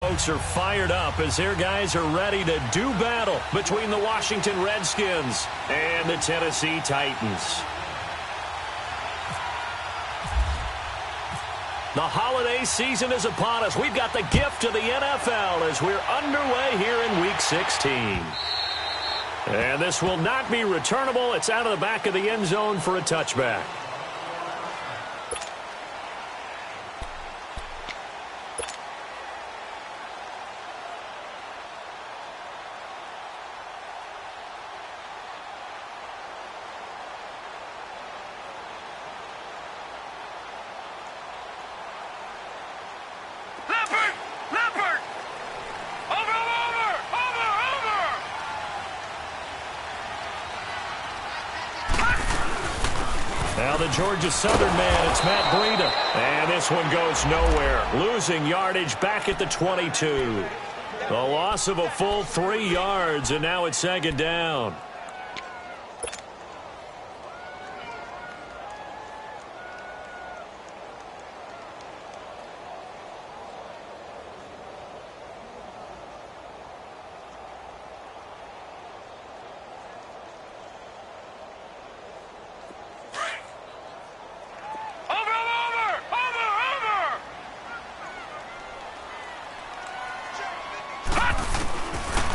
Folks are fired up as their guys are ready to do battle between the Washington Redskins and the Tennessee Titans. The holiday season is upon us. We've got the gift of the NFL as we're underway here in Week 16. And this will not be returnable. It's out of the back of the end zone for a touchback. Now the Georgia Southern man, it's Matt Breida. And this one goes nowhere. Losing yardage back at the 22. The loss of a full 3 yards, and now it's second down.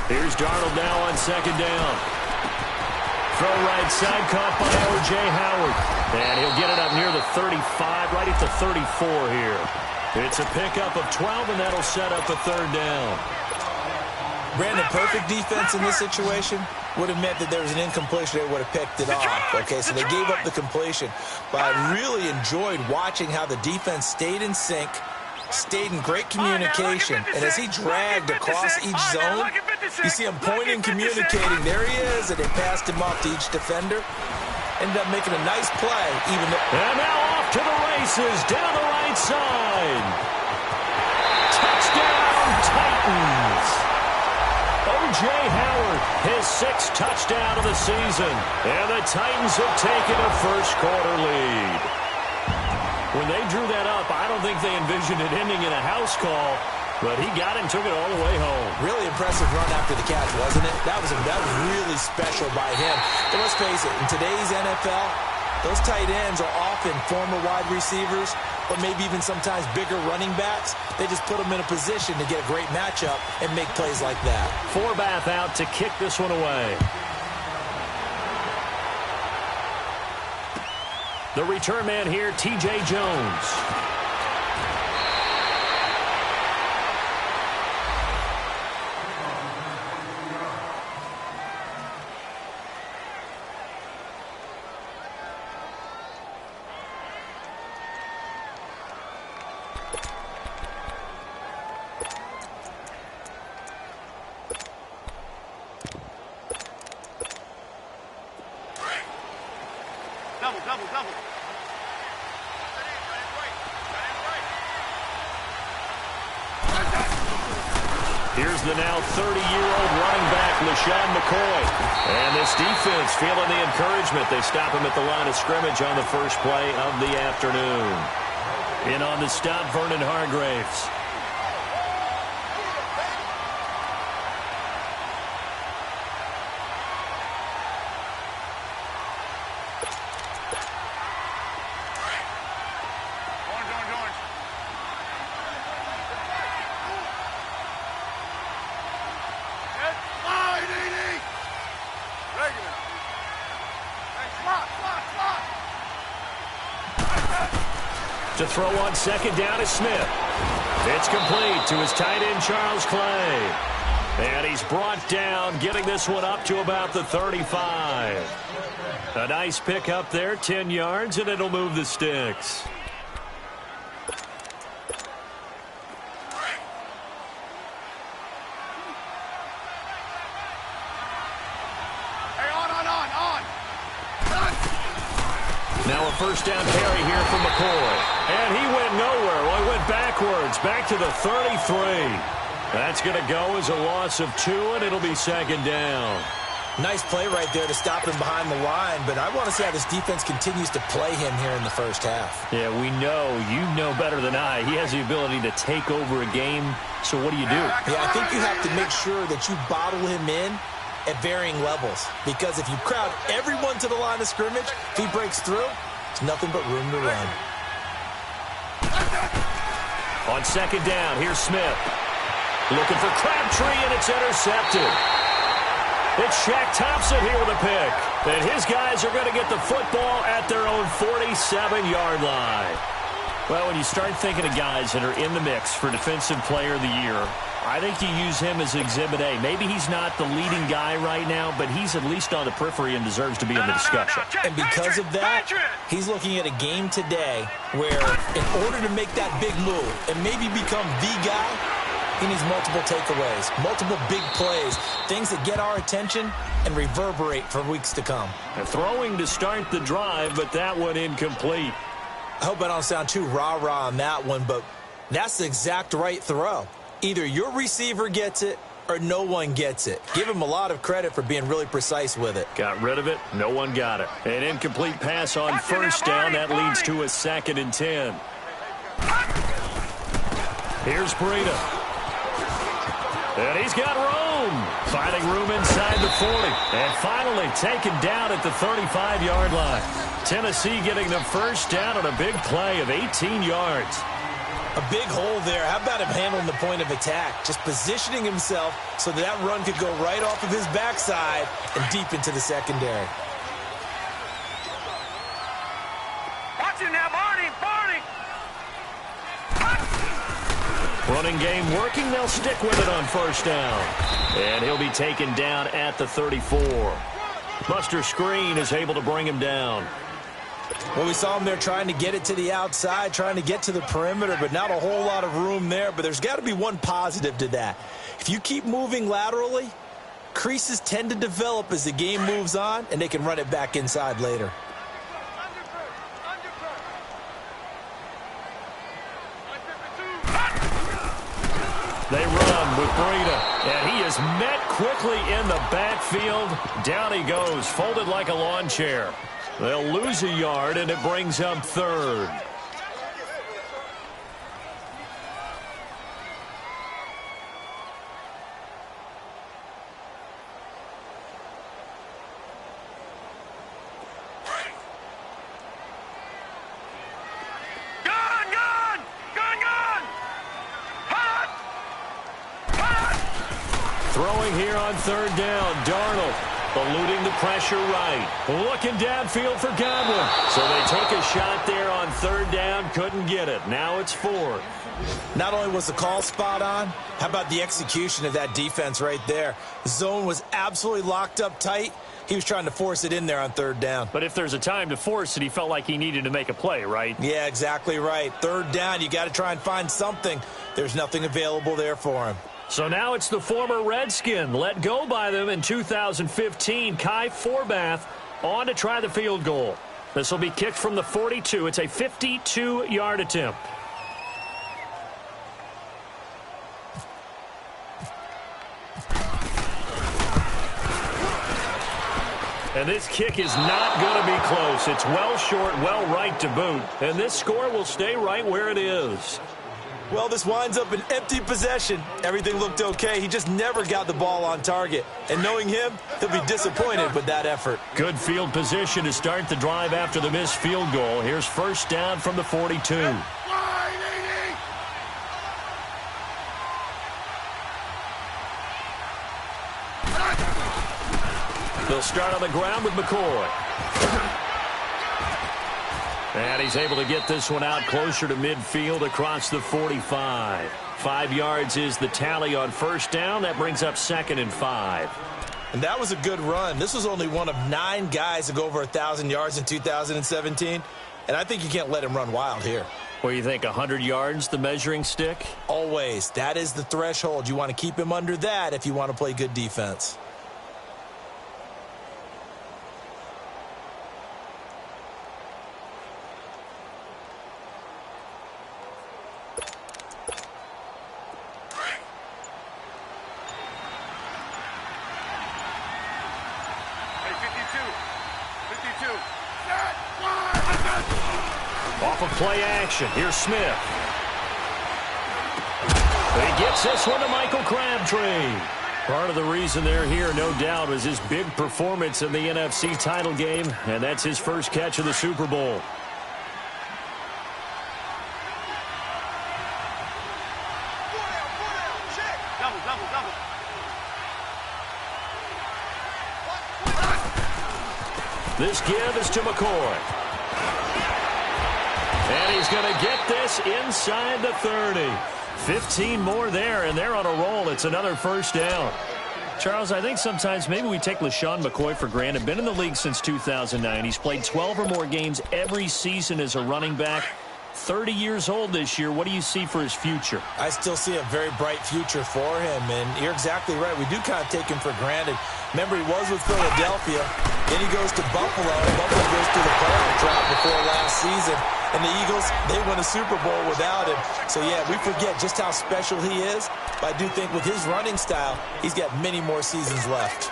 Here's Darnold now on second down. Throw right side, caught by O.J. Howard. And he'll get it up near the 35, right at the 34 here. It's a pickup of 12, and that'll set up a third down. Brandon, perfect defense in this situation would have meant that there was an incompletion. They would have picked it off. Okay, so they gave up the completion. But I really enjoyed watching how the defense stayed in sync, stayed in great communication, and as he dragged across each zone, you see him pointing, communicating. There he is, and they passed him off to each defender. Ended up making a nice play, even though... And now off to the races, down the right side. Touchdown, Titans. O.J. Howard, his 6th touchdown of the season. And the Titans have taken a first-quarter lead. When they drew that up, I don't think they envisioned it ending in a house call, but he got it and took it all the way home. Really impressive run after the catch, wasn't it? That was really special by him. But let's face it, in today's NFL, those tight ends are often former wide receivers or maybe even sometimes bigger running backs. They just put them in a position to get a great matchup and make plays like that. Forbath out to kick this one away. The return man here, T.J. Jones. Double. Here's the now 30-year-old running back, LaShawn McCoy. And this defense feeling the encouragement. They stop him at the line of scrimmage on the first play of the afternoon. In on the stop, Vernon Hargreaves. To throw on second down is Smith. It's complete to his tight end, Charles Clay. And he's brought down, getting this one up to about the 35. A nice pick up there, 10 yards, and it'll move the sticks. Now a first down carry here from McCoy. And he went nowhere. Well, he went backwards, back to the 33. That's going to go as a loss of 2, and it'll be second down. Nice play right there to stop him behind the line, but I want to see how this defense continues to play him here in the first half. Yeah, we know. You know better than I. He has the ability to take over a game, so what do you do? Yeah, I think you have to make sure that you bottle him in at varying levels, because if you crowd everyone to the line of scrimmage, if he breaks through, there's nothing but room to run. On second down, here's Smith. Looking for Crabtree, and it's intercepted. It's Shaq Thompson here with a pick. And his guys are going to get the football at their own 47-yard line. Well, when you start thinking of guys that are in the mix for Defensive Player of the Year, I think you use him as Exhibit A. Maybe he's not the leading guy right now, but he's at least on the periphery and deserves to be in the discussion. And because of that, he's looking at a game today where in order to make that big move and maybe become the guy, he needs multiple takeaways, multiple big plays, things that get our attention and reverberate for weeks to come. And throwing to start the drive, but that one incomplete. I hope I don't sound too rah-rah on that one, but that's the exact right throw. Either your receiver gets it or no one gets it. Give him a lot of credit for being really precise with it. Got rid of it. No one got it. An incomplete pass on first down. That leads to a 2nd and 10. Here's Breida. And he's got room. Finding room inside the 40. And finally taken down at the 35-yard line. Tennessee getting the first down on a big play of 18 yards. A big hole there. How about him handling the point of attack? Just positioning himself so that run could go right off of his backside and deep into the secondary. Watch it now, Barney. Running game working. They'll stick with it on first down. And he'll be taken down at the 34. Buster Screen is able to bring him down. Well, we saw him there trying to get it to the outside, trying to get to the perimeter, but not a whole lot of room there. But there's got to be one positive to that. If you keep moving laterally, creases tend to develop as the game moves on, and they can run it back inside later. They run with Breida, and he is met quickly in the backfield. Down he goes, folded like a lawn chair. They'll lose a yard, and it brings up 3rd. Throwing here on 3rd down, Darnold eluding the pressure right. Looking downfield for Godwin. So they took a shot there on 3rd down, couldn't get it. Now it's 4th. Not only was the call spot on, how about the execution of that defense right there? The zone was absolutely locked up tight. He was trying to force it in there on 3rd down. But if there's a time to force it, he felt like he needed to make a play, right? Yeah, exactly right. 3rd down, you got to try and find something. There's nothing available there for him. So now it's the former Redskin, let go by them in 2015, Kai Forbath, on to try the field goal. This will be kicked from the 42. It's a 52-yard attempt. And this kick is not going to be close. It's well short, well right to boot. And this score will stay right where it is. Well, this winds up an empty possession. Everything looked okay. He just never got the ball on target. And knowing him, he'll be disappointed with that effort. Good field position to start the drive after the missed field goal. Here's first down from the 42. They'll start on the ground with McCoy. And he's able to get this one out closer to midfield across the 45. 5 yards is the tally on first down. That brings up 2nd and 5. And that was a good run. This was only one of 9 guys to go over 1,000 yards in 2017. And I think you can't let him run wild here. What do you think, 100 yards, the measuring stick? Always. That is the threshold. You want to keep him under that if you want to play good defense. Off of play action, here's Smith. He gets this one to Michael Crabtree. Part of the reason they're here, no doubt, is his big performance in the NFC title game, and that's his first catch of the Super Bowl. This give is to McCoy. And he's going to get this inside the 30. 15 more there, and they're on a roll. It's another first down. Charles, I think sometimes maybe we take LaShawn McCoy for granted. Been in the league since 2009. He's played 12 or more games every season as a running back. 30 years old this year. What do you see for his future? I still see a very bright future for him, and you're exactly right. We do kind of take him for granted. Remember, he was with Philadelphia. Then he goes to Buffalo, and Buffalo goes to the playoff drought before last season. And the Eagles, they won a Super Bowl without him. So, yeah, we forget just how special he is. But I do think with his running style, he's got many more seasons left.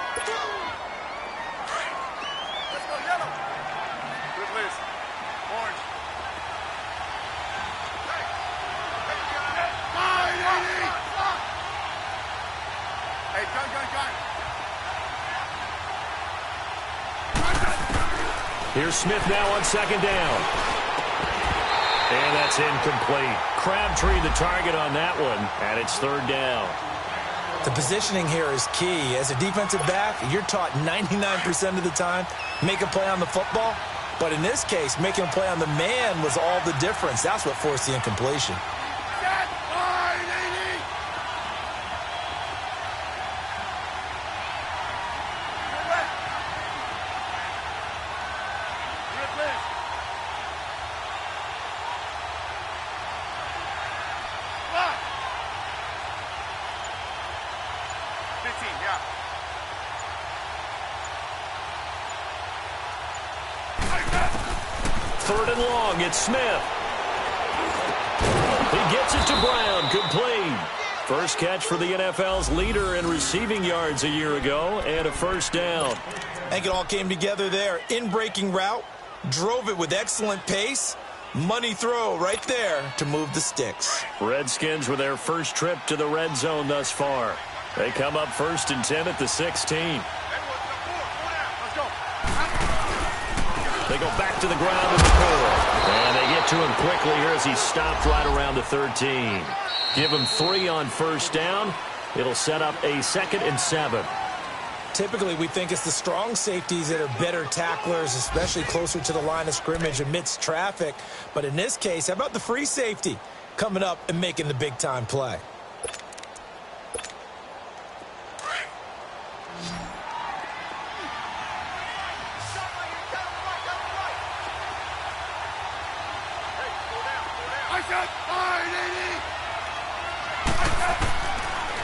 Let's go yellow. Good list. Orange. Hey, gun. Here's Smith now on second down. And that's incomplete. Crabtree the target on that one, and it's third down. The positioning here is key. As a defensive back, you're taught 99% of the time, make a play on the football. But in this case, making a play on the man was all the difference. That's what forced the incompletion. Third and long, it's Smith. He gets it to Brown, complete. First catch for the NFL's leader in receiving yards a year ago, and a first down. I think it all came together there. In-breaking route, drove it with excellent pace. Money throw right there to move the sticks. Redskins with their first trip to the red zone thus far. They come up 1st and 10 at the 16. They go back to the ground with McCoy. And they get to him quickly here as he stopped right around the 13. Give him 3 on first down. It'll set up a 2nd and 7. Typically, we think it's the strong safeties that are better tacklers, especially closer to the line of scrimmage amidst traffic. But in this case, how about the free safety coming up and making the big-time play?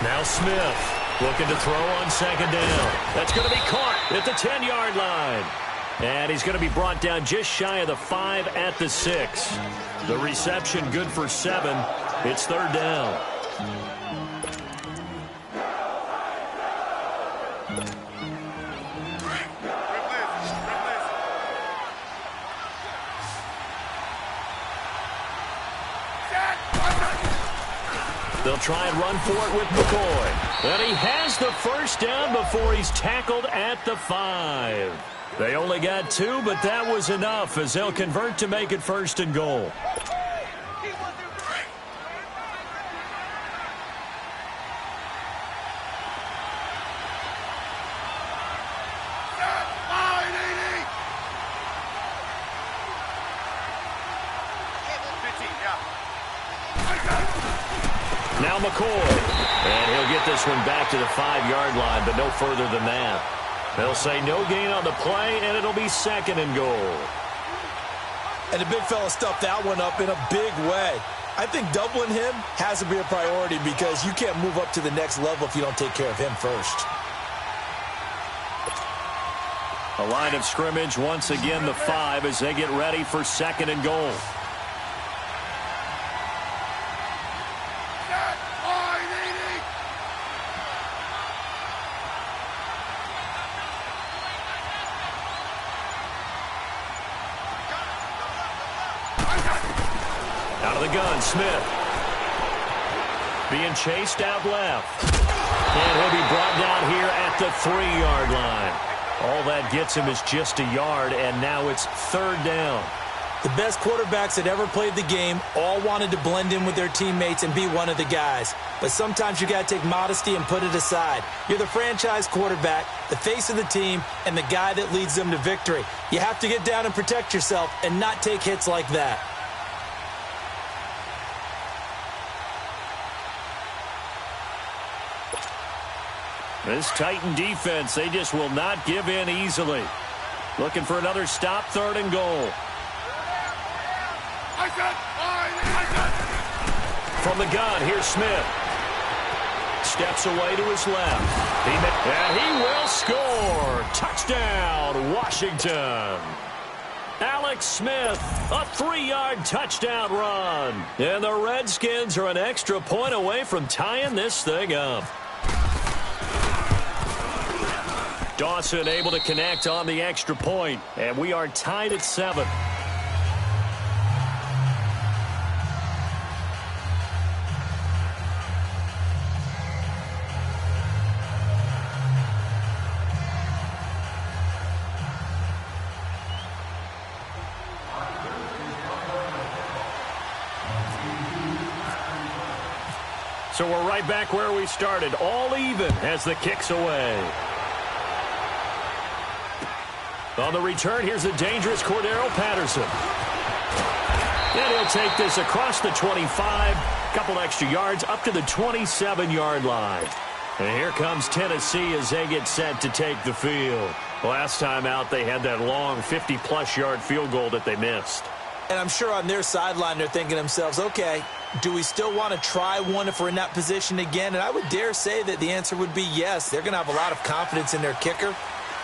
Now Smith looking to throw on second down. That's going to be caught at the 10-yard line. And he's going to be brought down just shy of the 5 at the 6. The reception good for 7. It's third down. They'll try and run for it with McCoy. And he has the first down before he's tackled at the 5. They only got 2, but that was enough as they'll convert to make it 1st and goal. Now McCoy, and he'll get this one back to the 5-yard line, but no further than that. They'll say no gain on the play, and it'll be 2nd and goal. And the big fella stuffed that one up in a big way. I think doubling him has to be a priority because you can't move up to the next level if you don't take care of him first. A line of scrimmage, once again the 5 as they get ready for 2nd and goal. Out of the gun, Smith. Being chased out left. And he'll be brought down here at the 3-yard line. All that gets him is just a yard, and now it's 3rd down. The best quarterbacks that ever played the game all wanted to blend in with their teammates and be one of the guys. But sometimes you got to take modesty and put it aside. You're the franchise quarterback, the face of the team, and the guy that leads them to victory. You have to get down and protect yourself and not take hits like that. This Titan defense, they just will not give in easily. Looking for another stop, 3rd and goal. From the gun, here's Smith. Steps away to his left. And he will score. Touchdown, Washington. Alex Smith, a 3-yard touchdown run. And the Redskins are an extra point away from tying this thing up. Dawson able to connect on the extra point, and we are tied at 7. So we're right back where we started, all even as the kick's away. On the return, here's the dangerous Cordero Patterson. And he'll take this across the 25, couple extra yards up to the 27-yard line. And here comes Tennessee as they get set to take the field. Last time out, they had that long 50-plus yard field goal that they missed. And I'm sure on their sideline they're thinking to themselves, okay, do we still want to try one if we're in that position again? And I would dare say that the answer would be yes. They're going to have a lot of confidence in their kicker.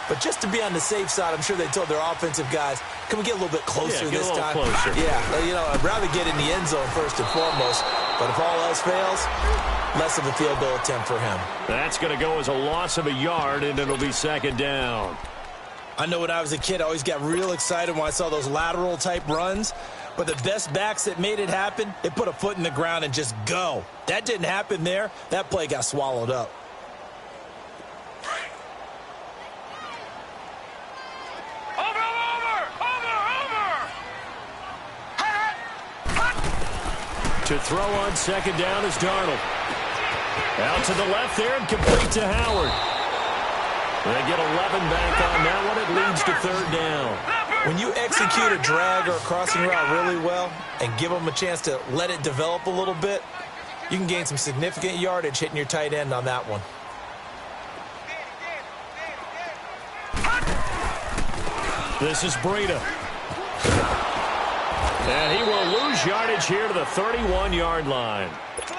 But just to be on the safe side, I'm sure they told their offensive guys, can we get a little bit closer this time? Closer. Yeah, you know, I'd rather get in the end zone first and foremost. But if all else fails, less of a field goal attempt for him. That's going to go as a loss of a yard, and it'll be 2nd down. I know when I was a kid, I always got real excited when I saw those lateral-type runs. But the best backs that made it happen, they put a foot in the ground and just go. That didn't happen there. That play got swallowed up. To throw on 2nd down is Darnold. Out to the left there and complete to Howard. They get 11 back on that one. It leads to 3rd down. When you execute a drag or a crossing route really well and give them a chance to let it develop a little bit, you can gain some significant yardage hitting your tight end on that one. This is Breida. And he will lose yardage here to the 31-yard line.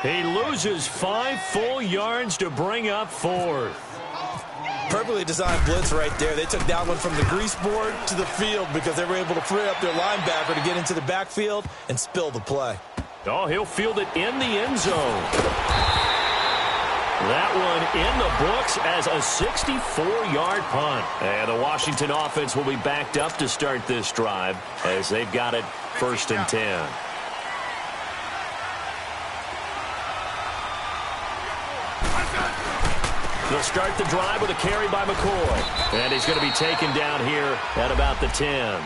He loses 5 full yards to bring up 4th. Perfectly designed blitz right there. They took that one from the grease board to the field because they were able to free up their linebacker to get into the backfield and spill the play. Oh, he'll field it in the end zone. That one in the books as a 64-yard punt. And the Washington offense will be backed up to start this drive as they've got it 1st and 10. They'll start the drive with a carry by McCoy. And he's going to be taken down here at about the 10.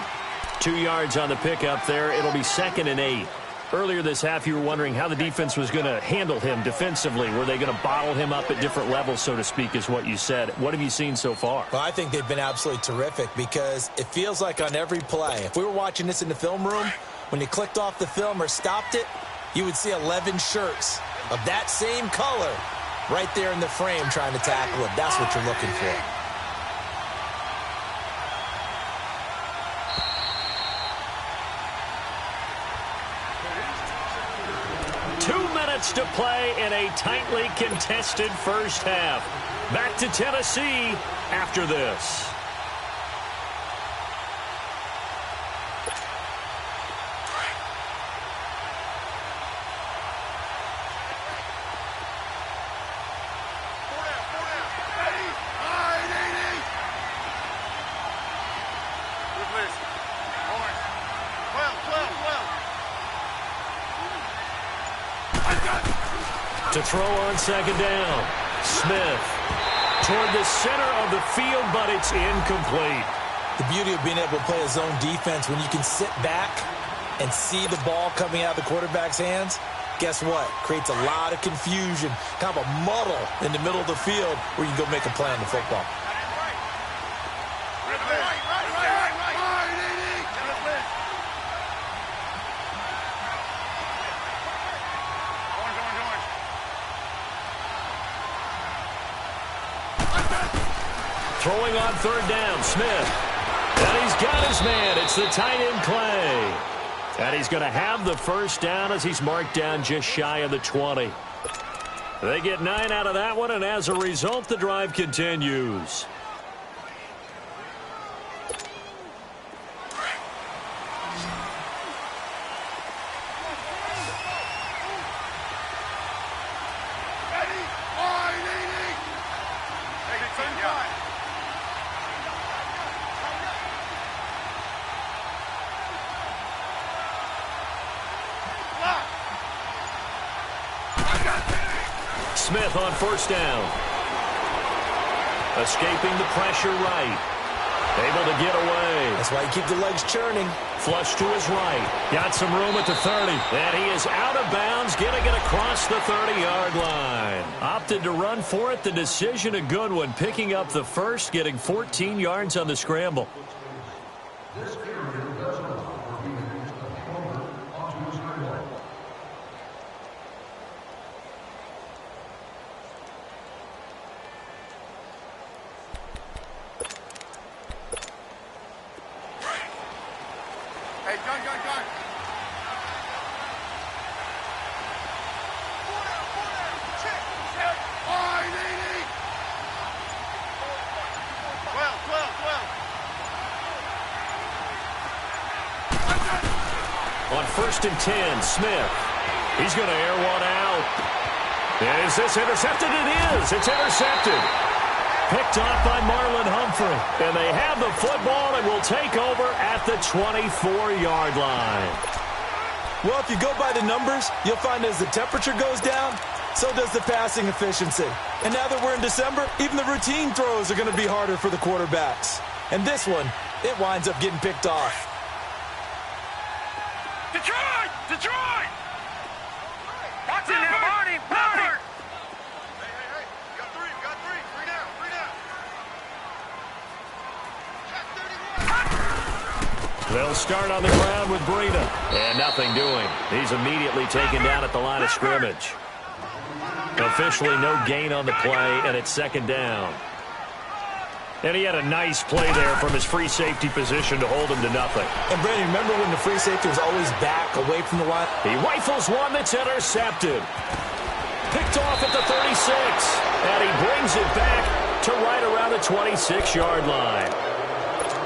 2 yards on the pickup there. It'll be 2nd and 8. Earlier this half, you were wondering how the defense was going to handle him defensively. Were they going to bottle him up at different levels, so to speak, is what you said. What have you seen so far? Well, I think they've been absolutely terrific because it feels like on every play, if we were watching this in the film room, when you clicked off the film or stopped it, you would see 11 shirts of that same color right there in the frame trying to tackle him. That's what you're looking for. To play in a tightly contested first half. Back to Tennessee after this. To throw on second down. Smith toward the center of the field, but it's incomplete. The beauty of being able to play a zone defense, when you can sit back and see the ball coming out of the quarterback's hands, guess what? Creates a lot of confusion, kind of a muddle in the middle of the field where you can go make a play on the football. Throwing on third down, Smith. And he's got his man. It's the tight end, Clay. And he's going to have the first down as he's marked down just shy of the 20. They get 9 out of that one, and as a result, the drive continues. Smith on first down. Escaping the pressure right. Able to get away. That's why you keep the legs churning. Flush to his right. Got some room at the 30. And he is out of bounds, getting it across the 30-yard line. Opted to run for it. The decision a good one. Picking up the first, getting 14 yards on the scramble. On first and 10, Smith. He's going to air one out. Is this intercepted? It is. It's intercepted. Picked off by Marlon Humphrey. And they have the football and will take over at the 24-yard line. Well, if you go by the numbers, you'll find as the temperature goes down, so does the passing efficiency. And now that we're in December, even the routine throws are going to be harder for the quarterbacks. And this one, it winds up getting picked off. Detroit! Detroit! Watch it now, Marty! Marty! Hey. You got three. Three down. They'll start on the ground with Breida. And nothing doing. He's immediately taken down at the line of scrimmage. Officially no gain on the play, and it's second down. And he had a nice play there from his free safety position to hold him to nothing. And, Brandon, remember when the free safety was always back away from the line? He rifles one that's intercepted. Picked off at the 36. And he brings it back to right around the 26-yard line.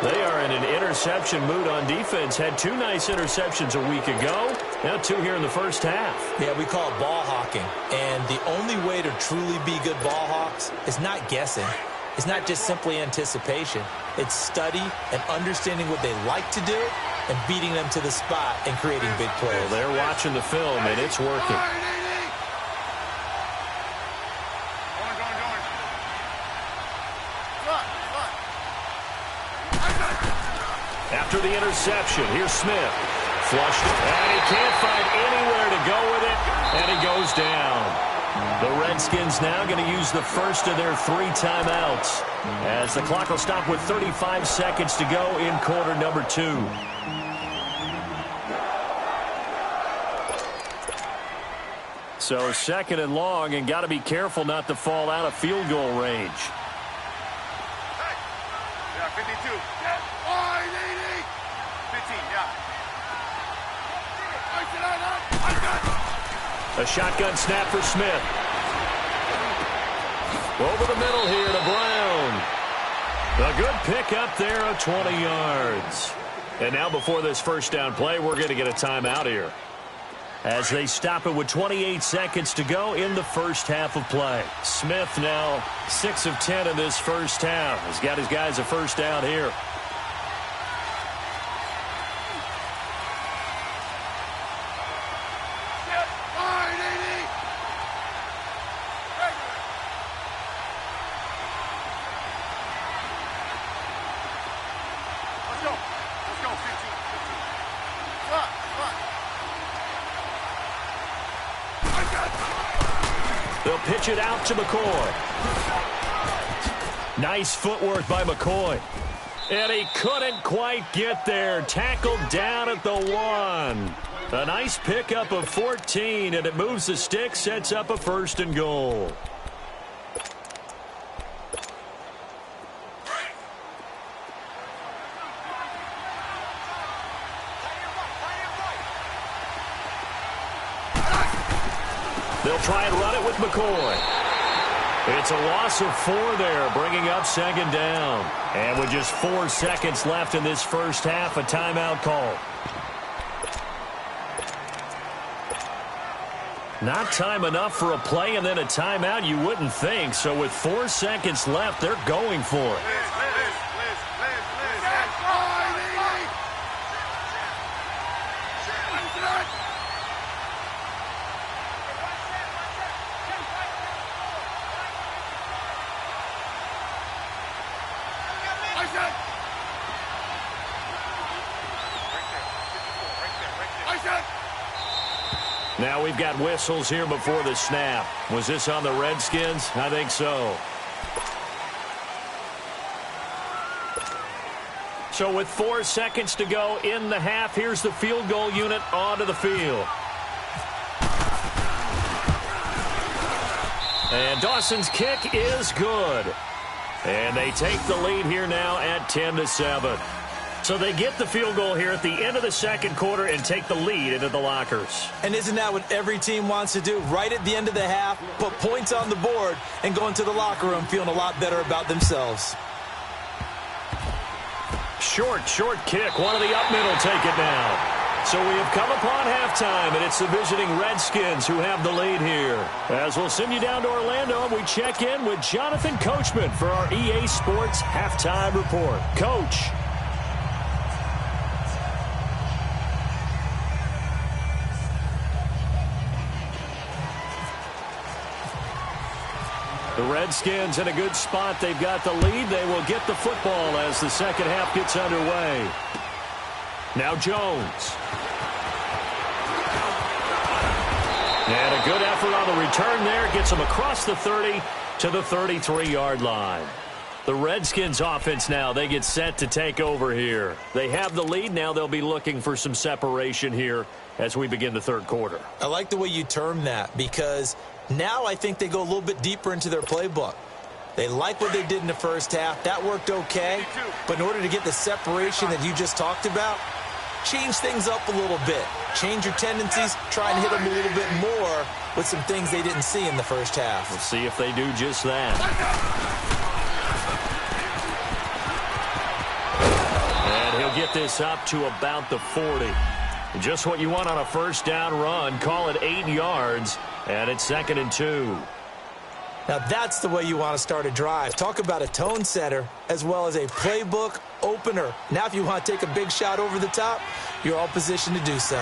They are in an interception mood on defense. Had 2 nice interceptions a week ago. Now 2 here in the first half. Yeah, we call it ball hawking. And the only way to truly be good ball hawks is not guessing. It's not just simply anticipation. It's study and understanding what they like to do and beating them to the spot and creating big plays. Well, they're watching the film, and it's working. After the interception, here's Smith. Flushed, and he can't find anywhere to go with it, and he goes down. The Redskins now going to use the first of their 3 timeouts as the clock will stop with 35 seconds to go in quarter number 2. So second and long, and got to be careful not to fall out of field goal range. Hey! Yeah, 52. Yeah. 15, yeah. A shotgun snap for Smith. Over the middle here to Brown. A good pick up there of 20 yards. And now before this first down play, we're going to get a timeout here, as they stop it with 28 seconds to go in the first half of play. Smith now 6 of 10 in this first half. He's got his guys a first down here. pitch it out to McCoy. Nice footwork by McCoy. And he couldn't quite get there. Tackled down at the 1. A nice pickup of 14, and it moves the stick, sets up a 1st and goal. They'll try and run it with McCoy. It's a loss of 4 there, bringing up 2nd down. And with just 4 seconds left in this first half, a timeout call. Not time enough for a play and then a timeout, you wouldn't think. So with 4 seconds left, they're going for it. Now we've got whistles here before the snap. Was this on the Redskins? I think so. So with 4 seconds to go in the half, here's the field goal unit onto the field. And Dawson's kick is good. And they take the lead here now at 10-7. So they get the field goal here at the end of the second quarter and take the lead into the lockers. And isn't that what every team wants to do? Right at the end of the half, put points on the board, and go into the locker room feeling a lot better about themselves. Short kick. One of the up middle take it now. So we have come upon halftime, and it's the visiting Redskins who have the lead here. As we'll send you down to Orlando, we check in with Jonathan Coachman for our EA Sports Halftime Report. Coach. The Redskins in a good spot. They've got the lead. They will get the football as the second half gets underway. Now Jones. And a good effort on the return there. Gets him across the 30 to the 33-yard line. The Redskins offense now, they get set to take over here. They have the lead. Now they'll be looking for some separation here as we begin the third quarter. I like the way you term that because now I think they go a little bit deeper into their playbook. They like what they did in the first half. That worked okay. But in order to get the separation that you just talked about, change things up a little bit. Change your tendencies. Try and hit them a little bit more with some things they didn't see in the first half. We'll see if they do just that. And he'll get this up to about the 40. Just what you want on a first down run. Call it 8 yards. And it's 2nd and 2. Now that's the way you want to start a drive. Talk about a tone setter as well as a playbook opener. Now if you want to take a big shot over the top, you're all positioned to do so.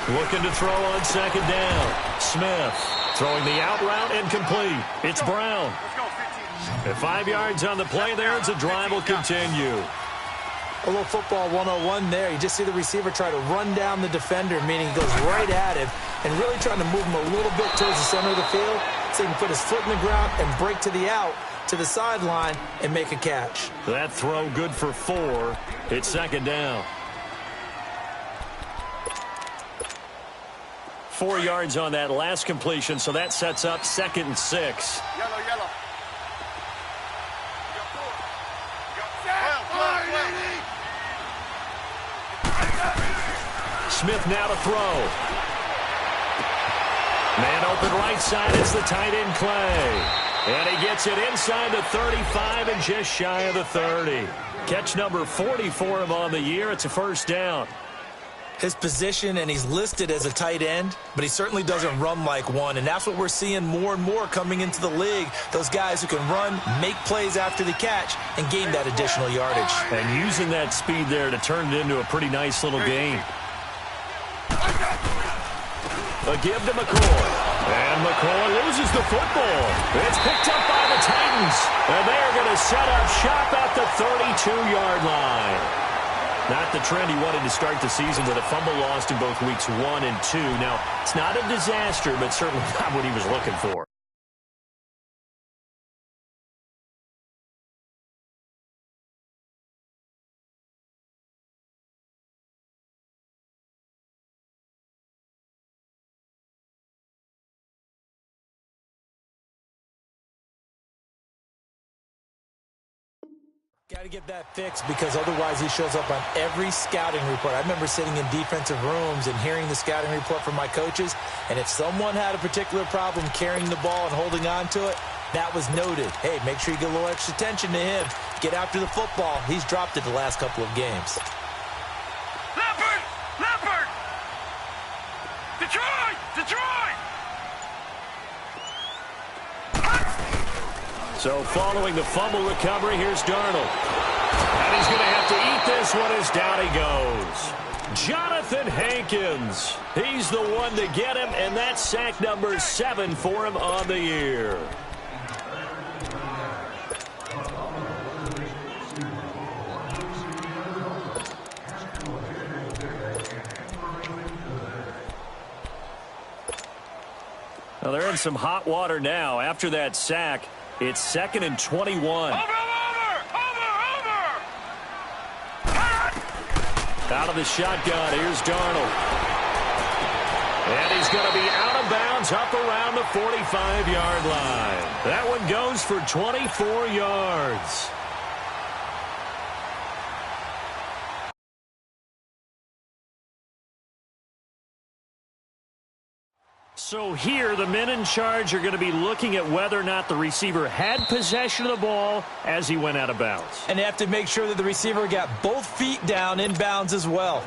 Looking to throw on 2nd down. Smith throwing the out route incomplete. It's Brown. At 5 yards on the play there, as the drive will continue. A little football 101 there. You just see the receiver try to run down the defender, meaning he goes right at him and really trying to move him a little bit towards the center of the field so he can put his foot in the ground and break to the out, to the sideline, and make a catch. That throw good for 4. It's 2nd down. 4 yards on that last completion, so that sets up 2nd and 6. Yellow. Smith now to throw. Man open right side. It's the tight end Clay. And he gets it inside the 35 and just shy of the 30. Catch number 40 for him on the year. It's a first down. His position, and he's listed as a tight end, but he certainly doesn't run like one, and that's what we're seeing more and more coming into the league. Those guys who can run, make plays after the catch, and gain that additional yardage. And using that speed there to turn it into a pretty nice little game. A give to McCoy. And McCoy loses the football. It's picked up by the Titans. And they're going to set up shop at the 32-yard line. Not the trend he wanted to start the season with a fumble lost in both weeks 1 and 2. Now, it's not a disaster, but certainly not what he was looking for. Got to get that fixed because otherwise he shows up on every scouting report. I remember sitting in defensive rooms and hearing the scouting report from my coaches, and if someone had a particular problem carrying the ball and holding on to it, that was noted. Hey, make sure you get a little extra attention to him. Get after the football. He's dropped it the last couple of games. Leopard! Leopard! Detroit! Detroit! So following the fumble recovery, here's Darnold. And he's going to have to eat this one as down he goes. Jonathan Hankins. He's the one to get him, and that's sack number 7 for him on the year. Well, they're in some hot water now. After that sack, it's 2nd and 21. Over! Out of the shotgun, here's Darnold. And he's going to be out of bounds up around the 45-yard line. That one goes for 24 yards. So here, the men in charge are going to be looking at whether or not the receiver had possession of the ball as he went out of bounds. And they have to make sure that the receiver got both feet down in bounds as well.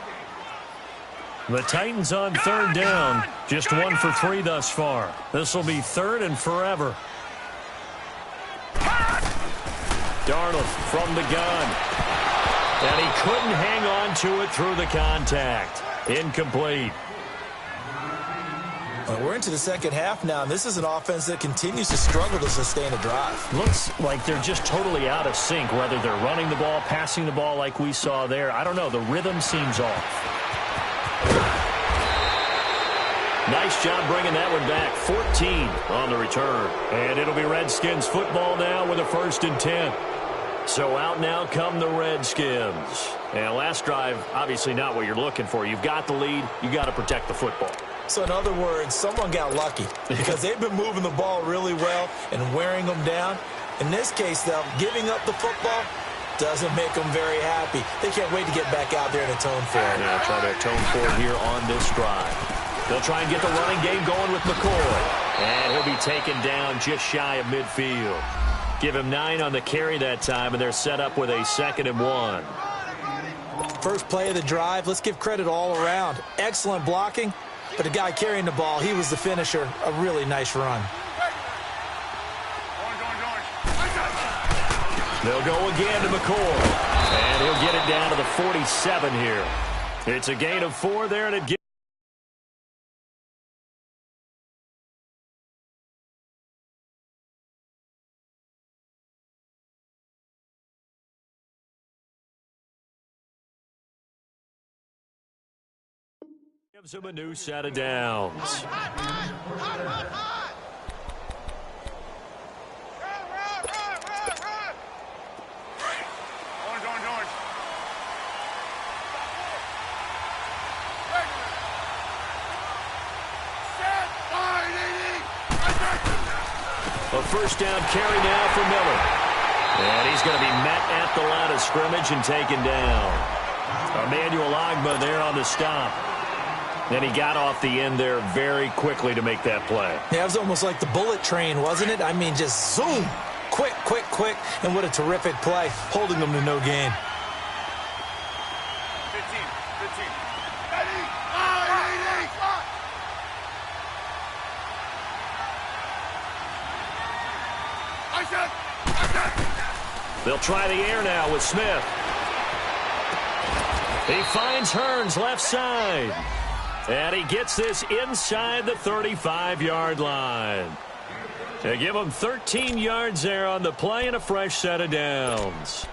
The Titans on 3rd down. Just 1 for 3 thus far. This will be 3rd and forever. Darnold from the gun. And he couldn't hang on to it through the contact. Incomplete. We're into the second half now, and this is an offense that continues to struggle to sustain a drive. Looks like they're just totally out of sync, whether they're running the ball, passing the ball like we saw there. I don't know. The rhythm seems off. Nice job bringing that one back. 14 on the return. And it'll be Redskins football now with a 1st and 10. So out now come the Redskins. And last drive, obviously not what you're looking for. You've got the lead. You got to protect the football. So in other words, someone got lucky because they've been moving the ball really well and wearing them down. In this case, though, giving up the football doesn't make them very happy. They can't wait to get back out there and atone for it. Yeah, try to atone for it here on this drive. They'll try and get the running game going with McCoy. And he'll be taken down just shy of midfield. Give him 9 on the carry that time, and they're set up with a 2nd and 1. First play of the drive, let's give credit all around. Excellent blocking. But the guy carrying the ball, he was the finisher. A really nice run. They'll go again to McCoy. And he'll get it down to the 47 here. It's a gain of 4 there, and it gives him a new set of downs. A 1st down carry now for Miller. And he's going to be met at the line of scrimmage and taken down. Emmanuel Ogbah there on the stop. And he got off the end there very quickly to make that play. Yeah, it was almost like the bullet train, wasn't it? I mean, just zoom. Quick, quick, quick. And what a terrific play, holding them to no gain. 15. They'll try the air now with Smith. He finds Hearns left side. And he gets this inside the 35-yard line. To give him 13 yards there on the play and a fresh set of downs.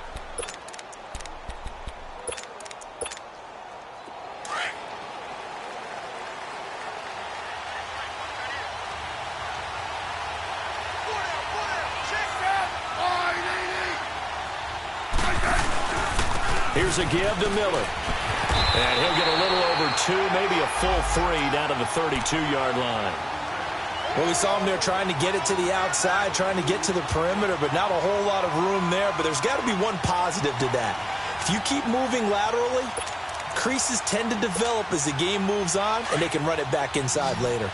Here's a give to Miller. And he'll get a little over 2, maybe a full 3 down to the 32-yard line. Well, we saw him there trying to get it to the outside, trying to get to the perimeter, but not a whole lot of room there. But there's got to be one positive to that. If you keep moving laterally, creases tend to develop as the game moves on, and they can run it back inside later.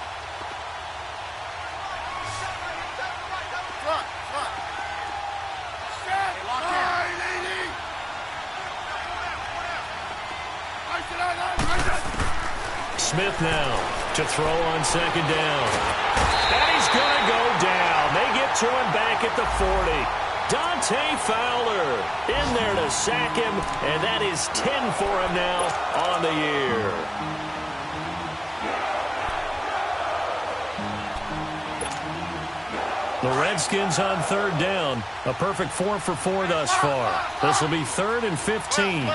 Smith now to throw on second down. And he's going to go down. They get to him back at the 40. Dante Fowler in there to sack him, and that is 10 for him now on the year. The Redskins on third down. A perfect 4 for 4 thus far. This will be 3rd and 15.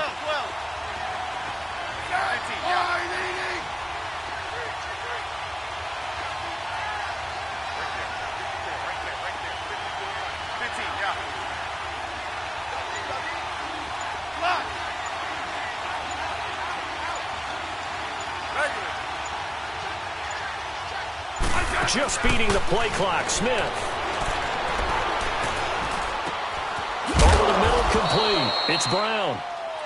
Just beating the play clock. Smith. Over the middle, complete. It's Brown.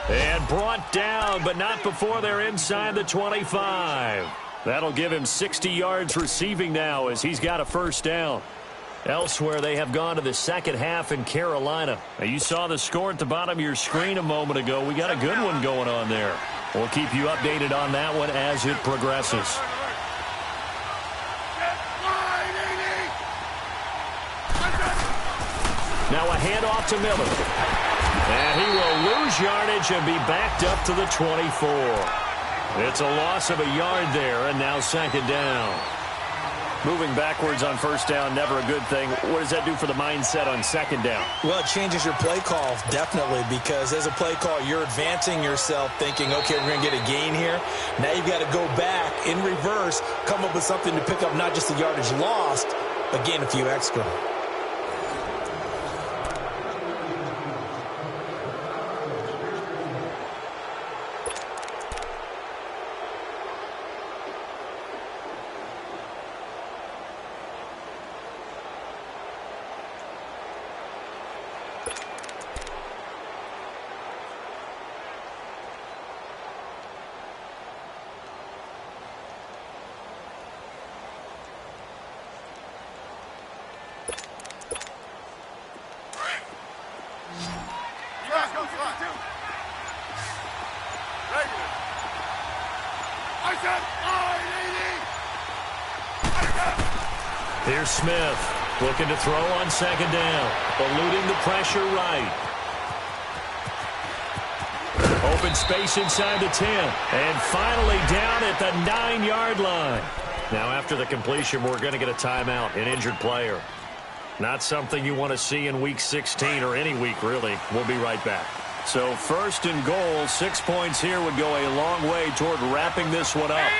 And brought down, but not before they're inside the 25. That'll give him 60 yards receiving now as he's got a first down. Elsewhere, they have gone to the second half in Carolina. Now, you saw the score at the bottom of your screen a moment ago. We got a good one going on there. We'll keep you updated on that one as it progresses. Now a handoff to Miller. And he will lose yardage and be backed up to the 24. It's a loss of a yard there, and now second down. Moving backwards on first down, never a good thing. What does that do for the mindset on second down? Well, it changes your play call, definitely, because as a play call, you're advancing yourself thinking, okay, we're going to get a gain here. Now you've got to go back in reverse, come up with something to pick up not just the yardage lost, but gain a few extra. Here's Smith looking to throw on second down, eluding the pressure right. Open space inside the 10, and finally down at the 9-yard line. Now after the completion, we're going to get a timeout, an injured player. Not something you want to see in Week 16 or any week, really. We'll be right back. So first and goal, 6 points here would go a long way toward wrapping this one up.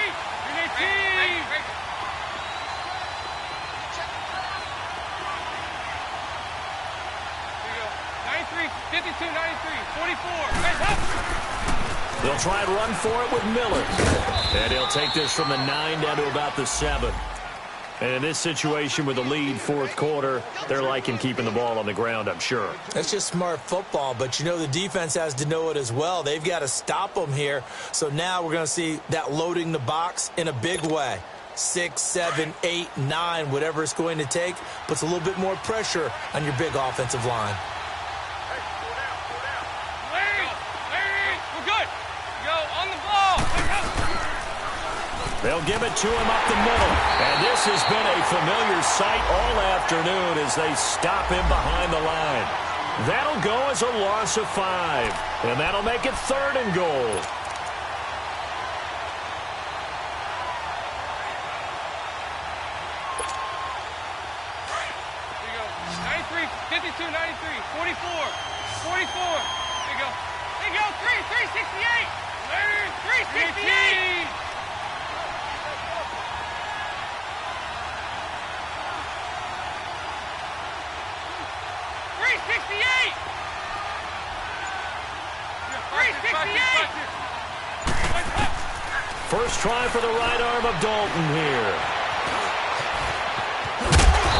They'll try and run for it with Miller. And he'll take this from the 9 down to about the 7. And in this situation with the lead, fourth quarter, they're liking keeping the ball on the ground, I'm sure. That's just smart football, but you know the defense has to know it as well. They've got to stop them here. So now we're going to see that loading the box in a big way. 6, 7, 8, 9, whatever it's going to take, puts a little bit more pressure on your big offensive line. They'll give it to him up the middle. And this has been a familiar sight all afternoon as they stop him behind the line. That'll go as a loss of 5. And that'll make it 3rd and goal. There you go. 93, 52, 93, 44, 44. There you go. There you go. 368. 368. 368! First try for the right arm of Dalton here.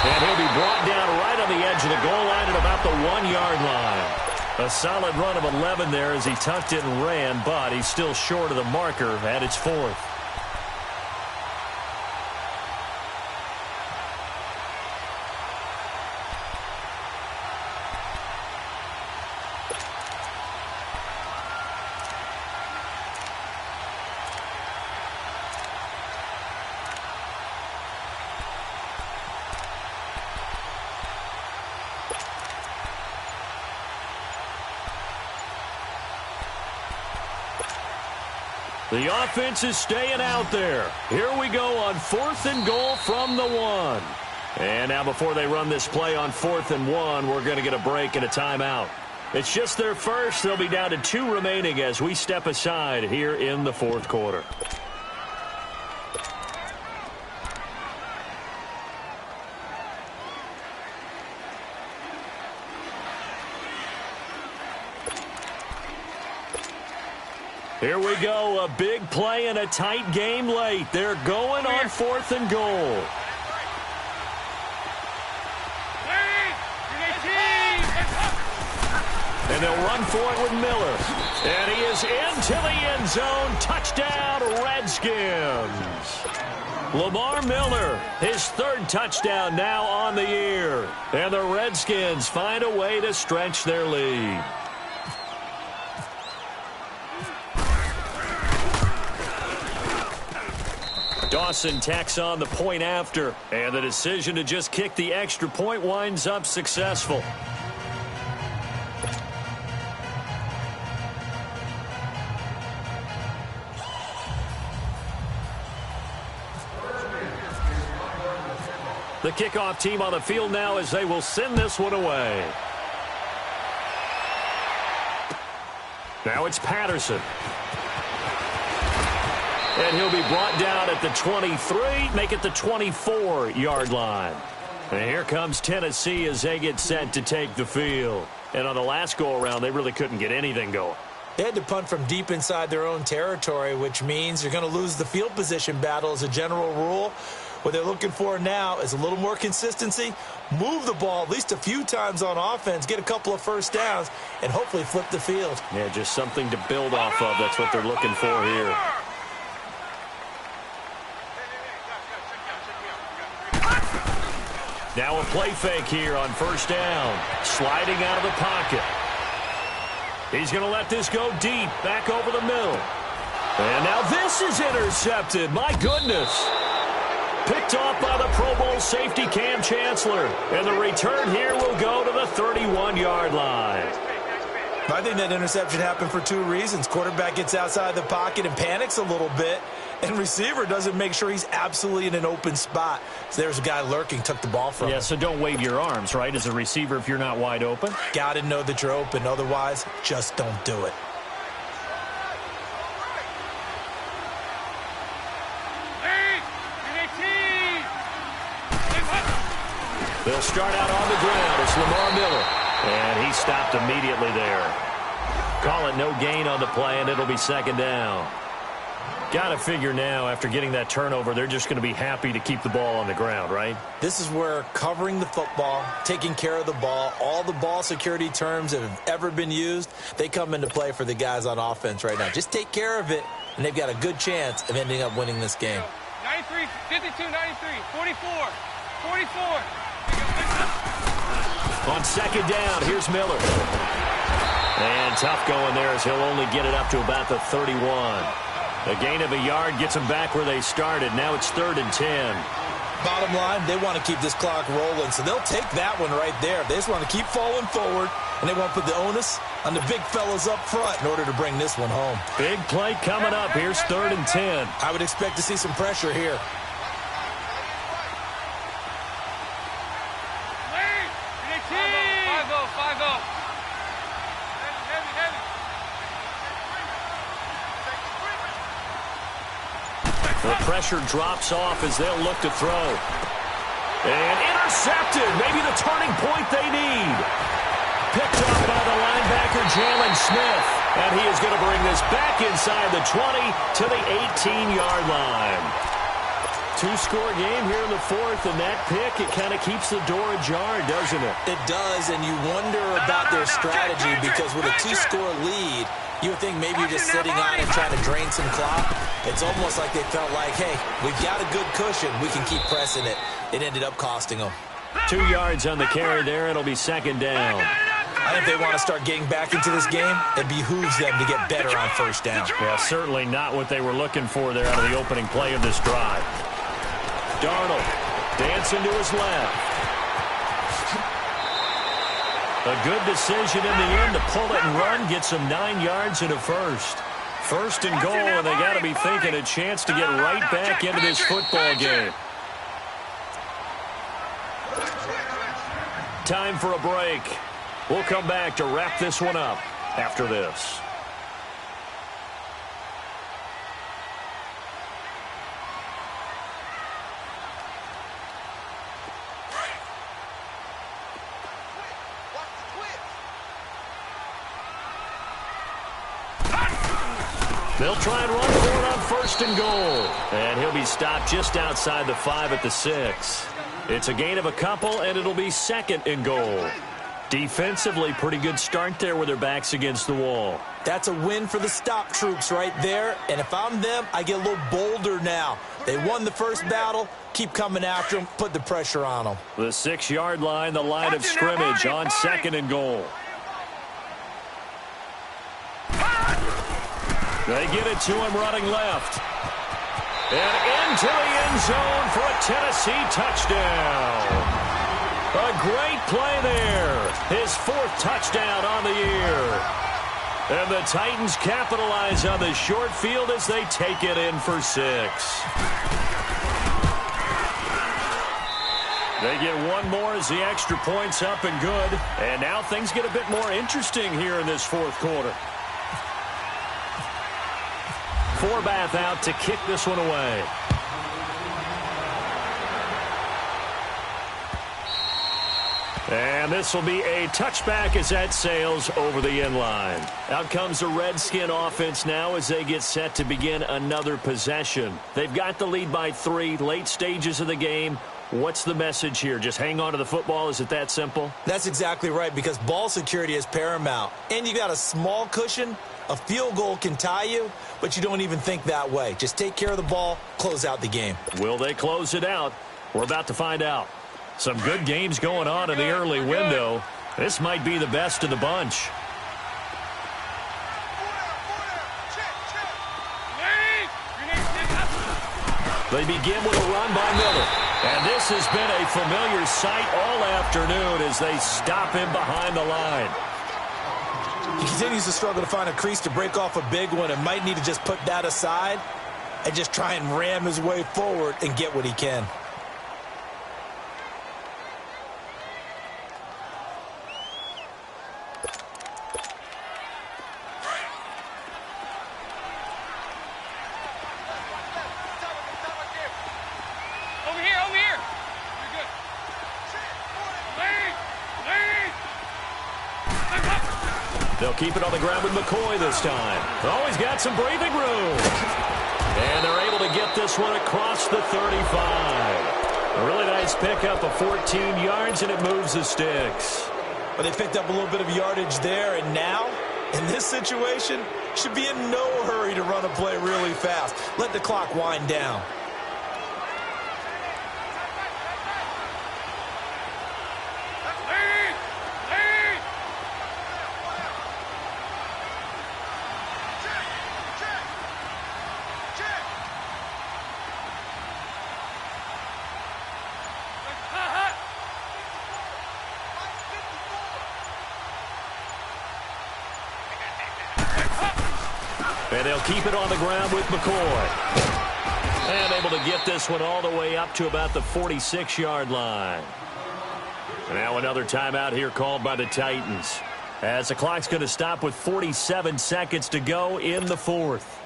And he'll be brought down right on the edge of the goal line at about the 1-yard line. A solid run of 11 there as he tucked it and ran, but he's still short of the marker at its 4th. The offense is staying out there. Here we go on 4th and goal from the 1. And now before they run this play on 4th and 1, we're going to get a break and a timeout. It's just their first. They'll be down to 2 remaining as we step aside here in the 4th quarter. Here we go, a big play and a tight game late. They're going on 4th and goal. And they'll run for it with Miller. And he is into the end zone. Touchdown, Redskins. Lamar Miller, his 3rd touchdown now on the year. And the Redskins find a way to stretch their lead. Dawson tacks on the point after, and the decision to just kick the extra point winds up successful. The kickoff team on the field now as they will send this one away. Now it's Patterson. And he'll be brought down at the 23, make it the 24-yard line. And here comes Tennessee as they get set to take the field. And on the last go-around, they really couldn't get anything going. They had to punt from deep inside their own territory, which means you're going to lose the field position battle as a general rule. What they're looking for now is a little more consistency, move the ball at least a few times on offense, get a couple of first downs, and hopefully flip the field. Yeah, just something to build off of. That's what they're looking for here. Now a play fake here on 1st down. Sliding out of the pocket. He's going to let this go deep, back over the middle. And now this is intercepted. My goodness. Picked off by the Pro Bowl safety Cam Chancellor. And the return here will go to the 31-yard line. I think that interception happened for 2 reasons. Quarterback gets outside the pocket and panics a little bit. And receiver doesn't make sure he's absolutely in an open spot. So there's a guy lurking, took the ball from him. Yeah, so don't wave your arms, right, as a receiver if you're not wide open. Got to know that you're open. Otherwise, just don't do it. They'll start out on the ground. It's Lamar Miller. And he stopped immediately there. Call it no gain on the play, and it'll be 2nd down. Got to figure now, after getting that turnover, they're just going to be happy to keep the ball on the ground, right? This is where covering the football, taking care of the ball, all the ball security terms that have ever been used, they come into play for the guys on offense right now. Just take care of it, and they've got a good chance of ending up winning this game. 93, 52, 93, 44, 44. On 2nd down, here's Miller. And tough going there as he'll only get it up to about the 31. A gain of a yard gets them back where they started. Now it's 3rd and 10. Bottom line, they want to keep this clock rolling, so they'll take that one right there. They just want to keep falling forward, and they want to put the onus on the big fellas up front in order to bring this one home. Big play coming up. Here's 3rd and 10. I would expect to see some pressure here. The pressure drops off as they'll look to throw. And intercepted. Maybe the turning point they need. picked up by the linebacker, Jalen Smith. And he is going to bring this back inside the 20 to the 18-yard line. Two-score game here in the fourth, and that pick, it kind of keeps the door ajar, doesn't it? It does, and you wonder about their strategy because with a two-score lead, you would think maybe you're just sitting on it trying to drain some clock. It's almost like they felt like, hey, we've got a good cushion. We can keep pressing it. It ended up costing them. 2 yards on the carry there. It'll be second down. I think they want to start getting back into this game. It behooves them to get better on first down. Yeah, certainly not what they were looking for there out of the opening play of this drive. Darnold dancing to his left. A good decision in the end to pull it and run, get some 9 yards and a first. First and goal, and they got to be thinking a chance to get right back into this football game. Time for a break. We'll come back to wrap this one up after this. They'll try and run for it on first and goal. And he'll be stopped just outside the 5 at the 6. It's a gain of a couple, and it'll be second and goal. Defensively, pretty good start there with their backs against the wall. That's a win for the stop troops right there. And if I'm them, I get a little bolder now. They won the first battle. Keep coming after them. Put the pressure on them. The 6-yard line, the line of scrimmage on second and goal. They get it to him running left. And into the end zone for a Tennessee touchdown. A great play there. His 4th touchdown on the year. And the Titans capitalize on the short field as they take it in for 6. They get one more as the extra point's up and good. And now things get a bit more interesting here in this fourth quarter. Forbath out to kick this one away. And this will be a touchback as that sails over the end line. Out comes the Redskin offense now as they get set to begin another possession. They've got the lead by 3, late stages of the game. What's the message here? Just hang on to the football? Is it that simple? That's exactly right, because ball security is paramount. And you got a small cushion. A field goal can tie you, but you don't even think that way. Just take care of the ball, close out the game. Will they close it out? We're about to find out. Some good games going on in the early window. This might be the best of the bunch. They begin with a run by Miller. And this has been a familiar sight all afternoon as they stop him behind the line. He continues to struggle to find a crease to break off a big one and might need to just put that aside and just try and ram his way forward and get what he can. They'll keep it on the ground with McCoy this time. Oh, he's got some breathing room. And they're able to get this one across the 35. A really nice pickup of 14 yards, and it moves the sticks. But they picked up a little bit of yardage there, and now, in this situation, should be in no hurry to run a play really fast. Let the clock wind down. And they'll keep it on the ground with McCoy. And able to get this one all the way up to about the 46-yard line. And now another timeout here called by the Titans, as the clock's going to stop with 47 seconds to go in the fourth.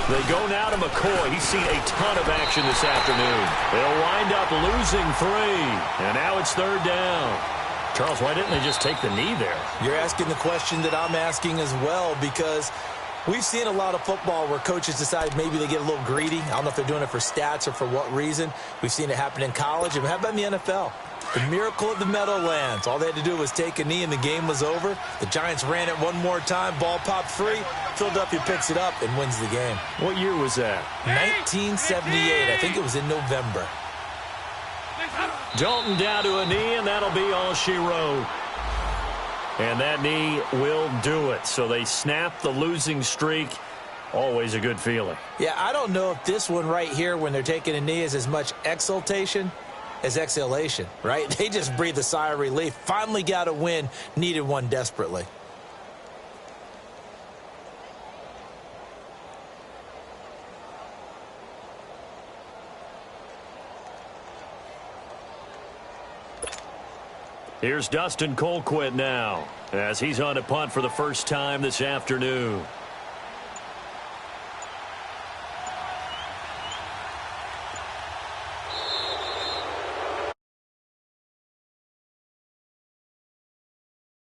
They go now to McCoy. He's seen a ton of action this afternoon. They'll wind up losing 3. And now it's 3rd down. Charles, why didn't they just take the knee there? You're asking the question that I'm asking as well, because we've seen a lot of football where coaches decide maybe they get a little greedy. I don't know if they're doing it for stats or for what reason. We've seen it happen in college. And how about in the NFL? The miracle of the Meadowlands. All they had to do was take a knee and the game was over. The Giants ran it one more time. Ball popped free. Philadelphia picks it up and wins the game. What year was that? 1978. I think it was in November. Dalton down to a knee, and that'll be all she wrote. And that knee will do it. So they snap the losing streak. Always a good feeling. Yeah, I don't know if this one right here, when they're taking a knee, is as much exultation as exhalation, right? They just breathe a sigh of relief. Finally got a win. Needed one desperately. Here's Dustin Colquitt now, as he's on a punt for the first time this afternoon.